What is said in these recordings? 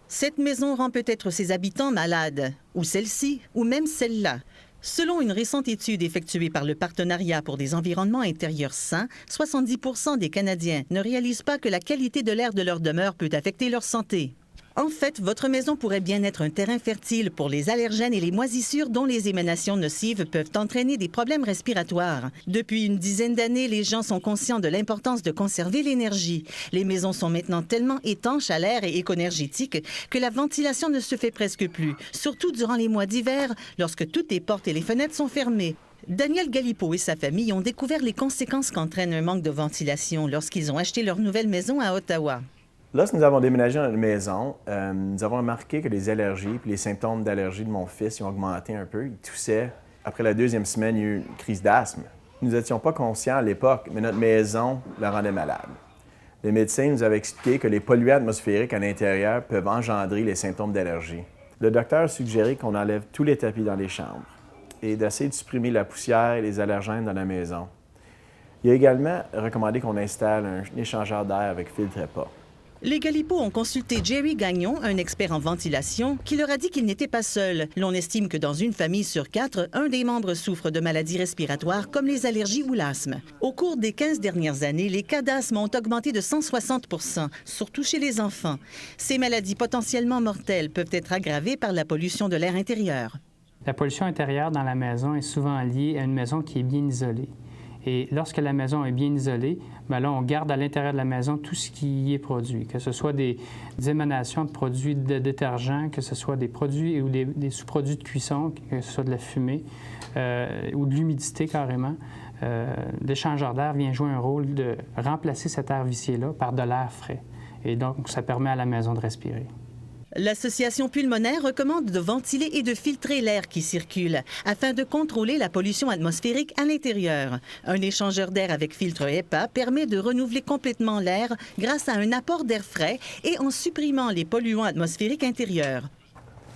Cette maison rend peut-être ses habitants malades, ou celle-ci, ou même celle-là. Selon une récente étude effectuée par le Partenariat pour des environnements intérieurs sains, 70% des Canadiens ne réalisent pas que la qualité de l'air de leur demeure peut affecter leur santé. En fait, votre maison pourrait bien être un terrain fertile pour les allergènes et les moisissures dont les émanations nocives peuvent entraîner des problèmes respiratoires. Depuis une dizaine d'années, les gens sont conscients de l'importance de conserver l'énergie. Les maisons sont maintenant tellement étanches à l'air et éconergétiques que la ventilation ne se fait presque plus, surtout durant les mois d'hiver, lorsque toutes les portes et les fenêtres sont fermées. Daniel Galipeau et sa famille ont découvert les conséquences qu'entraîne un manque de ventilation lorsqu'ils ont acheté leur nouvelle maison à Ottawa. Lorsque nous avons déménagé dans notre maison, nous avons remarqué que les allergies et les symptômes d'allergie de mon fils ont augmenté un peu. Il toussait. Après la deuxième semaine, il y a eu une crise d'asthme. Nous n'étions pas conscients à l'époque, mais notre maison le rendait malade. Les médecins nous avaient expliqué que les polluants atmosphériques à l'intérieur peuvent engendrer les symptômes d'allergie. Le docteur a suggéré qu'on enlève tous les tapis dans les chambres et d'essayer de supprimer la poussière et les allergènes dans la maison. Il a également recommandé qu'on installe un échangeur d'air avec filtre EPA. Les Galipeau ont consulté Jerry Gagnon, un expert en ventilation, qui leur a dit qu'ils n'étaient pas seuls. L'on estime que dans une famille sur 4, un des membres souffre de maladies respiratoires comme les allergies ou l'asthme. Au cours des 15 dernières années, les cas d'asthme ont augmenté de 160 %, surtout chez les enfants. Ces maladies potentiellement mortelles peuvent être aggravées par la pollution de l'air intérieur. La pollution intérieure dans la maison est souvent liée à une maison qui est bien isolée. Et lorsque la maison est bien isolée, bien là, on garde à l'intérieur de la maison tout ce qui y est produit, que ce soit des émanations de produits de détergents, que ce soit des produits ou des sous-produits de cuisson, que ce soit de la fumée ou de l'humidité carrément. L'échangeur d'air vient jouer un rôle de remplacer cet air vicié-là par de l'air frais. Et donc, ça permet à la maison de respirer. L'Association pulmonaire recommande de ventiler et de filtrer l'air qui circule afin de contrôler la pollution atmosphérique à l'intérieur. Un échangeur d'air avec filtre EPA permet de renouveler complètement l'air grâce à un apport d'air frais et en supprimant les polluants atmosphériques intérieurs.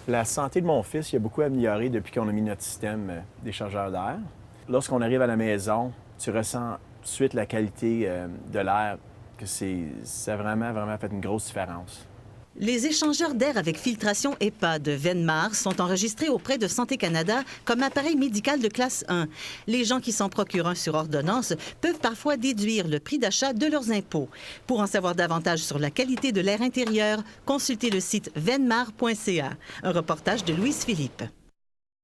La santé de mon fils a beaucoup amélioré depuis qu'on a mis notre système d'échangeur d'air. Lorsqu'on arrive à la maison, tu ressens tout de suite la qualité de l'air, que ça a vraiment fait une grosse différence. Les échangeurs d'air avec filtration EPA de Venmar sont enregistrés auprès de Santé Canada comme appareil médical de classe 1. Les gens qui s'en procurent un sur ordonnance peuvent parfois déduire le prix d'achat de leurs impôts. Pour en savoir davantage sur la qualité de l'air intérieur, consultez le site venmar.ca. Un reportage de Louise Philippe.